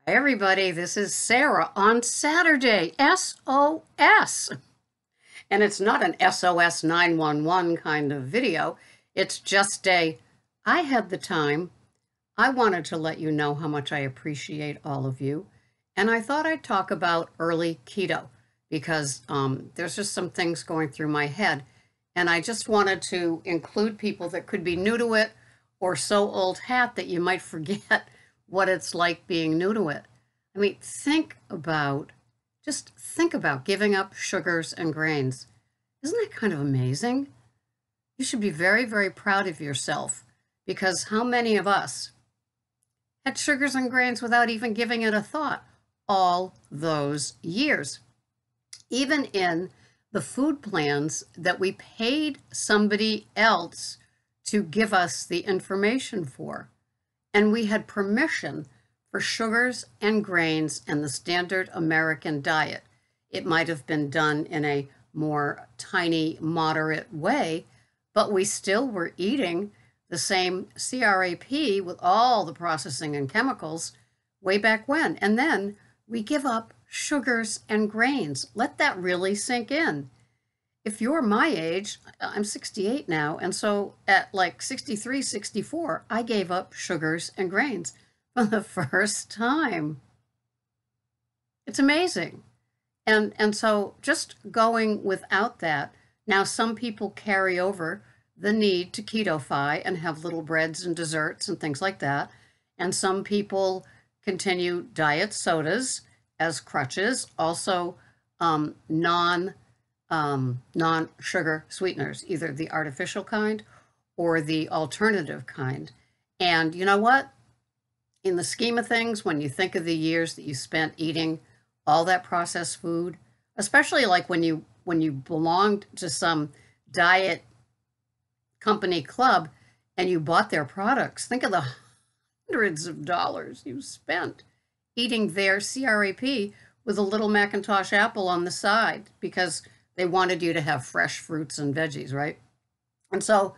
Hi everybody, this is Sarah on Saturday, SOS. And it's not an SOS 911 kind of video. It's just I had the time. I wanted to let you know how much I appreciate all of you. And I thought I'd talk about early keto because there's just some things going through my head. And I just wanted to include people that could be new to it or so old hat that you might forget what it's like being new to it. I mean, just think about giving up sugars and grains. Isn't that kind of amazing? You should be very, very proud of yourself because how many of us had sugars and grains without even giving it a thought all those years? Even in the food plans that we paid somebody else to give us the information for. And we had permission for sugars and grains and the standard American diet. It might have been done in a more tiny, moderate way, but we still were eating the same CRAP with all the processing and chemicals way back when. And then we give up sugars and grains. Let that really sink in. If you're my age, I'm 68 now, and so at like 63, 64, I gave up sugars and grains for the first time. It's amazing. And so just going without that, now some people carry over the need to keto-fy and have little breads and desserts and things like that. And some people continue diet sodas as crutches, also non-sugar sweeteners, either the artificial kind or the alternative kind. And you know what? In the scheme of things, when you think of the years that you spent eating all that processed food, especially like when you belonged to some diet company club and you bought their products, think of the hundreds of dollars you spent eating their CRAP with a little Macintosh apple on the side because they wanted you to have fresh fruits and veggies, right? And so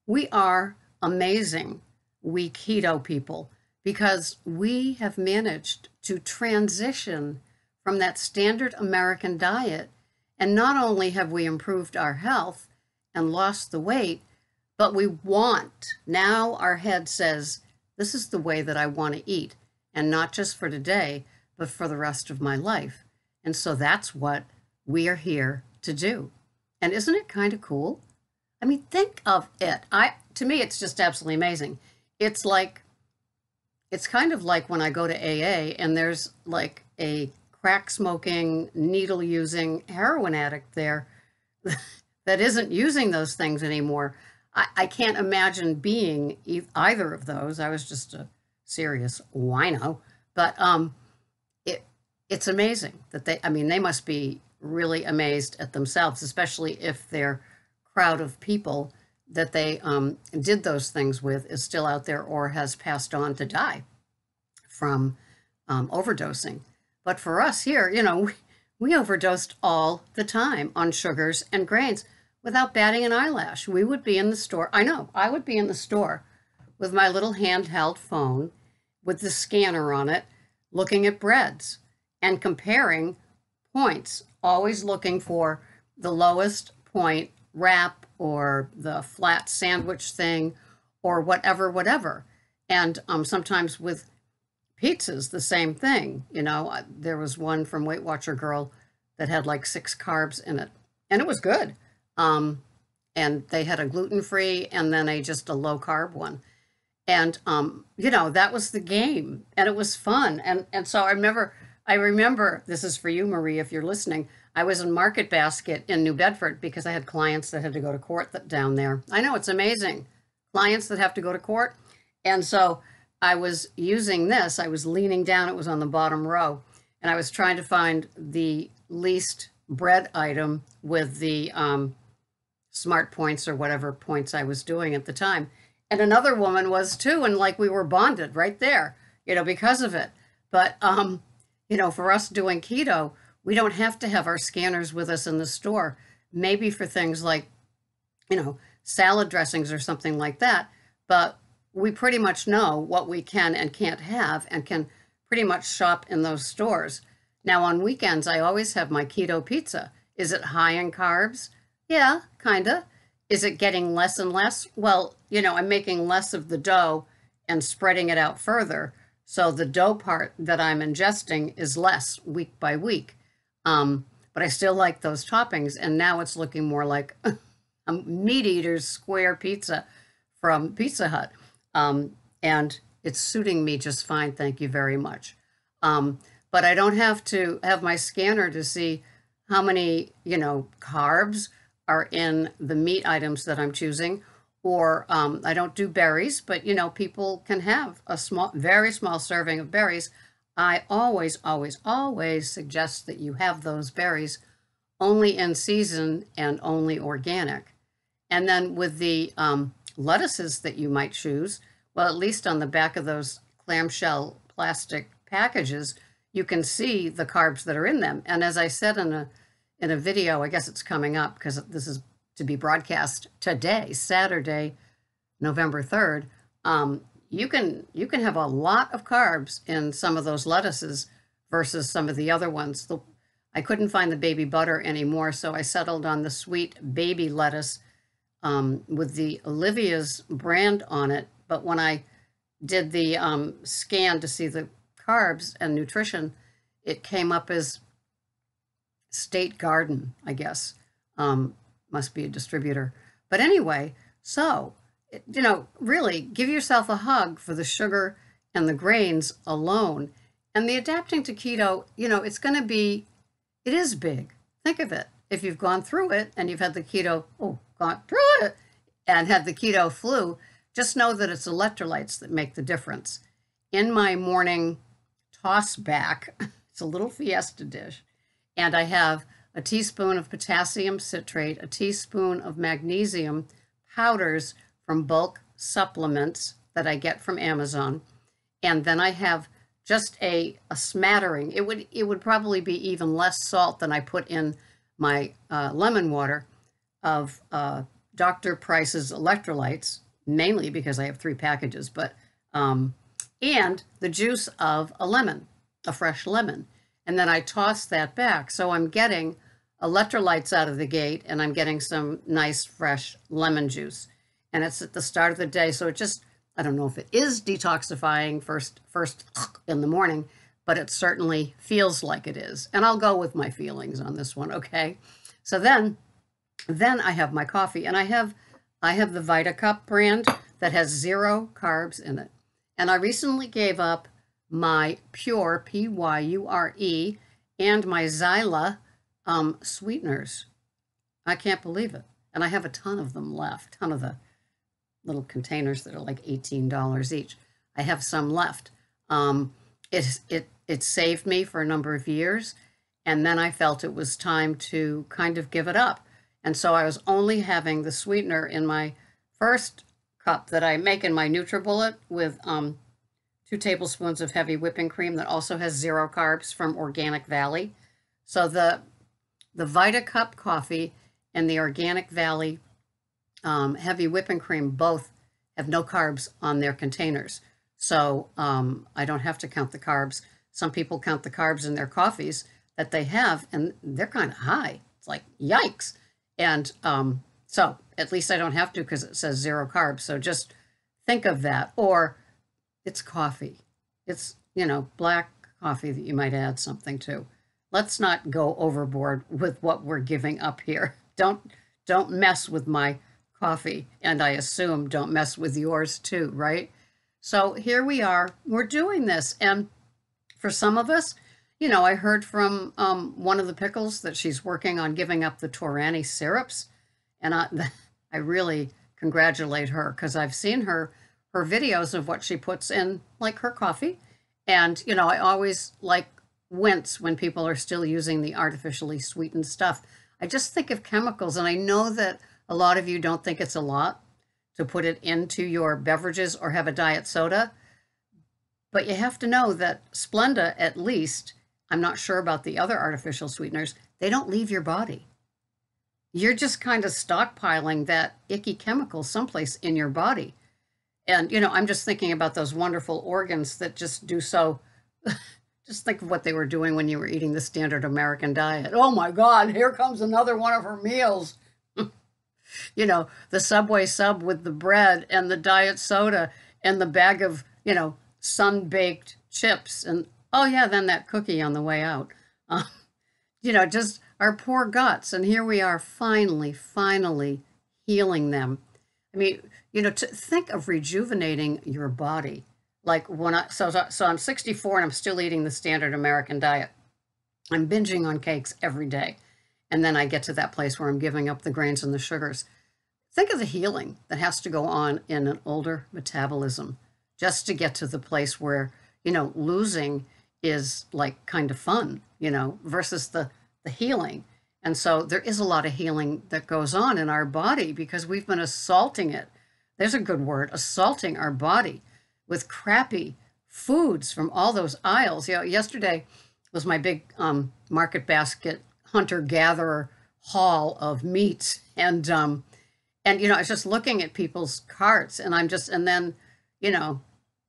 we are amazing, we keto people, because we have managed to transition from that standard American diet. And not only have we improved our health and lost the weight, but now our head says, this is the way that I want to eat. And not just for today, but for the rest of my life. And so that's what we are here to do. And isn't it kind of cool? I mean, think of it. To me, it's just absolutely amazing. It's kind of like when I go to AA and there's like a crack smoking, needle using heroin addict there that isn't using those things anymore. I can't imagine being either of those. I was just a serious wino, but it's amazing that they must be really amazed at themselves, especially if their crowd of people that they did those things with is still out there or has passed on to die from overdosing. But for us here, we overdosed all the time on sugars and grains without batting an eyelash. We would be in the store. I would be in the store with my little handheld phone with the scanner on it, looking at breads and comparing points, always looking for the lowest point wrap or the flat sandwich thing or whatever. And sometimes with pizzas, the same thing. There was one from Weight Watcher Girl that had like 6 carbs in it, and it was good. And they had a gluten-free and then just a low-carb one. And, that was the game, and it was fun. And so I remember, this is for you, Marie, if you're listening, I was in Market Basket in New Bedford because I had clients that had to go to court down there. I know, it's amazing. Clients that have to go to court. And so I was using this. I was leaning down. It was on the bottom row. And I was trying to find the least bread item with the smart points or whatever points I was doing at the time. And another woman was too. And like we were bonded right there, because of it. But, for us doing keto, we don't have to have our scanners with us in the store. Maybe for things like, salad dressings or something like that. But we pretty much know what we can and can't have and can pretty much shop in those stores. Now, on weekends, I always have my keto pizza. Is it high in carbs? Yeah, kinda. Is it getting less and less? Well, I'm making less of the dough and spreading it out further. So the dough part that I'm ingesting is less week by week. But I still like those toppings. And now it's looking more like a meat eater's square pizza from Pizza Hut. And it's suiting me just fine. Thank you very much. But I don't have to have my scanner to see how many, carbs are in the meat items that I'm choosing. Or I don't do berries, but, people can have a very small serving of berries. I always, always, always suggest that you have those berries only in season and only organic. And then with the lettuces that you might choose, well, at least on the back of those clamshell plastic packages, you can see the carbs that are in them. And as I said in a video, I guess it's coming up because this is to be broadcast today, Saturday, November 3rd, you can have a lot of carbs in some of those lettuces versus some of the other ones. I couldn't find the baby butter anymore, so I settled on the sweet baby lettuce with the Olivia's brand on it. But when I did the scan to see the carbs and nutrition, it came up as State Garden, I guess. Must be a distributor. But anyway, so, really give yourself a hug for the sugar and the grains alone. And the adapting to keto, it is big. Think of it. If you've gone through it and you've had the keto, gone through it and had the keto flu, just know that it's electrolytes that make the difference. In my morning toss back, it's a little fiesta dish, and I have a teaspoon of potassium citrate, a teaspoon of magnesium powders from bulk supplements that I get from Amazon, and then I have just a smattering. It would probably be even less salt than I put in my lemon water of Dr. Price's electrolytes, mainly because I have 3 packages, but and the juice of a lemon, a fresh lemon. And then I toss that back. So I'm getting electrolytes out of the gate, and I'm getting some nice fresh lemon juice. And it's at the start of the day, so it just, I don't know if it is detoxifying first in the morning, but it certainly feels like it is. And I'll go with my feelings on this one, okay? So then I have my coffee, and I have the VitaCup brand that has 0 carbs in it. And I recently gave up my Pure, Pyure, and my Zyla sweeteners. I can't believe it. And I have a ton of them left, ton of the little containers that are like $18 each. I have some left. It saved me for a number of years, and then I felt it was time to kind of give it up. And so I was only having the sweetener in my first cup that I make in my NutriBullet with 2 tablespoons of heavy whipping cream that also has 0 carbs from Organic Valley. So the VitaCup coffee and the Organic Valley heavy whipping cream both have no carbs on their containers. So I don't have to count the carbs. Some people count the carbs in their coffees that they have, and they're kind of high. It's like, yikes. And so at least I don't have to because it says 0 carbs. So just think of that. Or it's coffee. It's, black coffee that you might add something to. Let's not go overboard with what we're giving up here. Don't mess with my coffee, and I assume don't mess with yours too, right? So here we are. We're doing this, and for some of us, I heard from one of the pickles that she's working on giving up the Torani syrups, and I really congratulate her because I've seen her videos of what she puts in, like her coffee, and I always wince when people are still using the artificially sweetened stuff. I just think of chemicals, and I know that a lot of you don't think it's a lot to put it into your beverages or have a diet soda, but you have to know that Splenda, at least, I'm not sure about the other artificial sweeteners, they don't leave your body. You're just kind of stockpiling that icky chemical someplace in your body. And, I'm just thinking about those wonderful organs that just do so Just think of what they were doing when you were eating the standard American diet. Oh my God, here comes another one of her meals. The Subway sub with the bread and the diet soda and the bag of, sun-baked chips. And, oh yeah, then that cookie on the way out. Uh, just our poor guts. And here we are finally healing them. I mean, to think of rejuvenating your body. Like so I'm 64 and I'm still eating the standard American diet. I'm binging on cakes every day. And then I get to that place where I'm giving up the grains and the sugars. Think of the healing that has to go on in an older metabolism just to get to the place where, losing is like kind of fun, versus the healing. And so there is a lot of healing that goes on in our body because we've been assaulting it. There's a good word, assaulting our body with crappy foods from all those aisles. Yesterday was my big market basket hunter-gatherer haul of meats. And I was just looking at people's carts and then, yeah,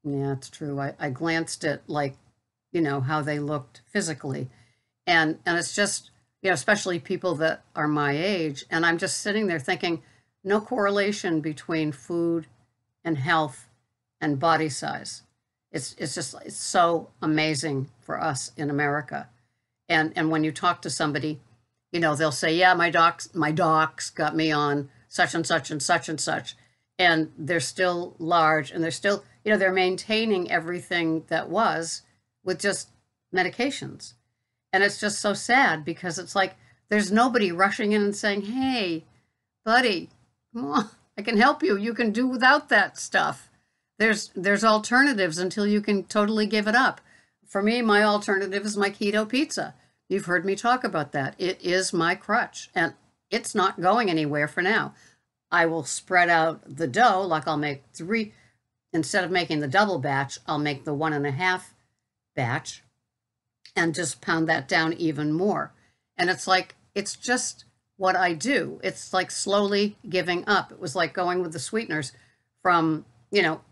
it's true. I glanced at how they looked physically. And it's just, especially people that are my age. And I'm just sitting there thinking, no correlation between food and health and body size. It's so amazing for us in America. And when you talk to somebody, they'll say, yeah, my docs got me on such and such and such and such. And they're still large and they're still, they're maintaining everything that was with just medications. And it's just so sad because it's like, there's nobody rushing in and saying, hey, buddy, come on, I can help you. You can do without that stuff. There's alternatives until you can totally give it up. For me, my alternative is my keto pizza. You've heard me talk about that. It is my crutch, and it's not going anywhere for now. I will spread out the dough, like I'll make 3, instead of making the double batch, I'll make the 1.5 batch and just pound that down even more. And it's just what I do. It's like slowly giving up. It was like going with the sweeteners from,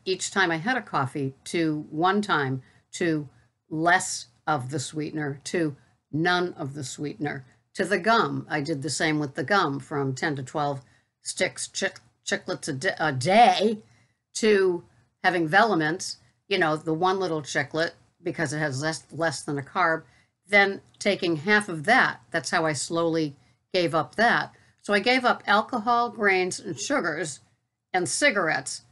each time I had a coffee to one time to less of the sweetener to none of the sweetener to the gum. I did the same with the gum from 10 to 12 sticks, chiclets a day to having Velements, the one little chiclet because it has less than a carb, then taking half of that. That's how I slowly gave up that. So I gave up alcohol, grains, and sugars and cigarettes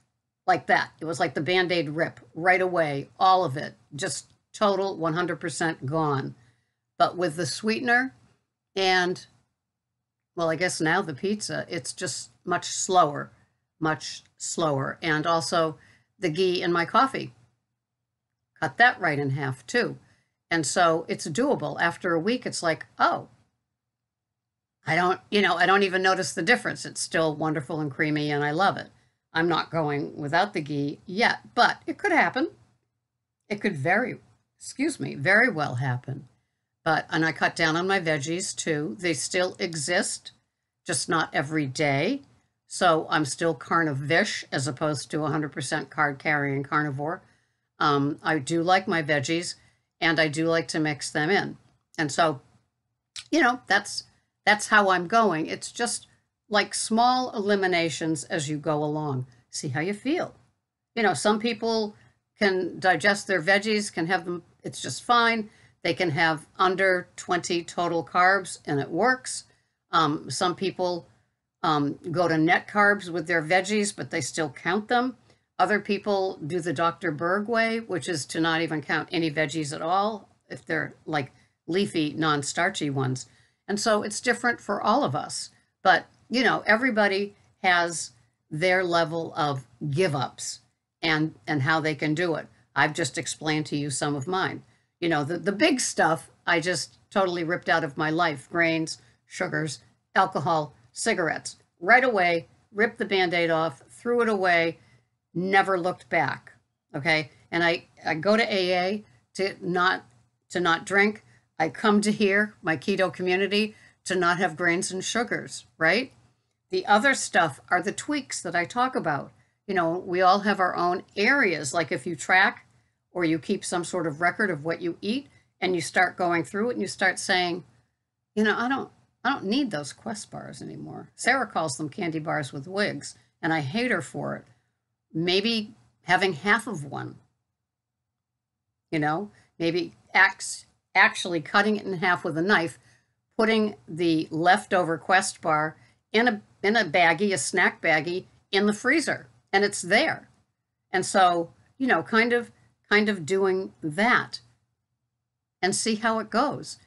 like that. It was like the Band-Aid rip right away, all of it, just total 100% gone. But with the sweetener and, well, I guess now the pizza, it's just much slower. And also the ghee in my coffee. Cut that right in half too. And so it's doable. After a week, it's like, oh, I don't even notice the difference. It's still wonderful and creamy and I love it. I'm not going without the ghee yet, but it could happen. It could very well happen. And I cut down on my veggies too. They still exist, just not every day. So I'm still carnivish as opposed to 100% card-carrying carnivore. I do like my veggies and I do like to mix them in. And so, that's how I'm going. It's just like small eliminations as you go along. See how you feel. Some people can digest their veggies, can have them, it's just fine. They can have under 20 total carbs and it works. Some people go to net carbs with their veggies, but they still count them. Other people do the Dr. Berg way, which is to not even count any veggies at all if they're like leafy, non-starchy ones. And so it's different for all of us. But, everybody has their level of give-ups and how they can do it. I've just explained to you some of mine. The big stuff I just totally ripped out of my life. Grains, sugars, alcohol, cigarettes. Right away, ripped the Band-Aid off, threw it away, never looked back. Okay? And I go to AA to not drink. I come to here, my keto community, to not have grains and sugars, right? The other stuff are the tweaks that I talk about. We all have our own areas. Like if you track or you keep some sort of record of what you eat, and you start going through it and you start saying, you know, I don't need those Quest bars anymore. Sarah calls them candy bars with wigs, and I hate her for it. Maybe having half of one, you know, maybe actually cutting it in half with a knife, putting the leftover Quest bar in a baggie, a snack baggie, in the freezer, and it's there. And so, you know, kind of doing that and see how it goes.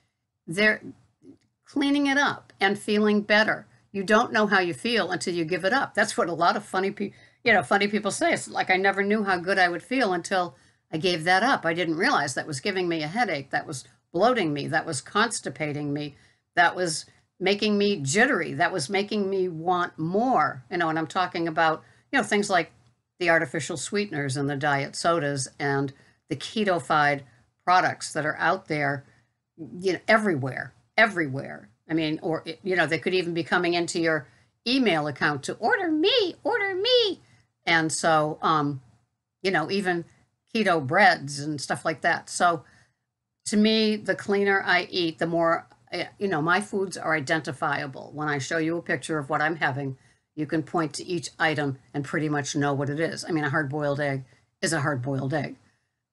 They're cleaning it up and feeling better. You don't know how you feel until you give it up. That's what a lot of funny people say. It's like, I never knew how good I would feel until I gave that up. I didn't realize that was giving me a headache, that was bloating me, that was constipating me, that was making me jittery, that was making me want more. You know, and I'm talking about, you know, things like the artificial sweeteners and the diet sodas and the keto-fied products that are out there, you know, everywhere. I mean, or, you know, they could even be coming into your email account to order me. And so, you know, even keto breads and stuff like that. So to me, the cleaner I eat, the more, you know, my foods are identifiable. When I show you a picture of what I'm having, you can point to each item and pretty much know what it is. I mean, a hard-boiled egg is a hard-boiled egg.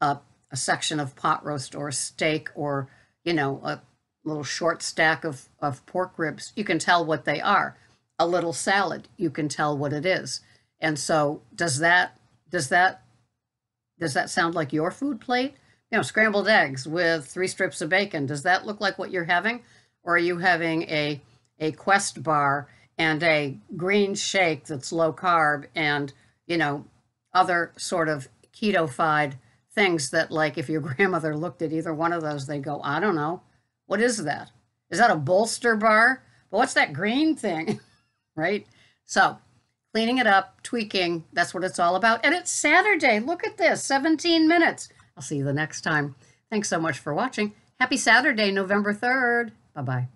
A section of pot roast or steak, or, you know, a little short stack of pork ribs, you can tell what they are. A little salad, you can tell what it is. And so does that sound like your food plate? You know, scrambled eggs with 3 strips of bacon. Does that look like what you're having? Or are you having a Quest bar and a green shake that's low carb and, you know, other sort of keto-fied things that, like, if your grandmother looked at either one of those, they'd go, I don't know. What is that? Is that a bolster bar? But what's that green thing? Right? So cleaning it up, tweaking, that's what it's all about. And it's Saturday. Look at this, 17 minutes. I'll see you the next time. Thanks so much for watching. Happy Saturday, November 3rd. Bye-bye.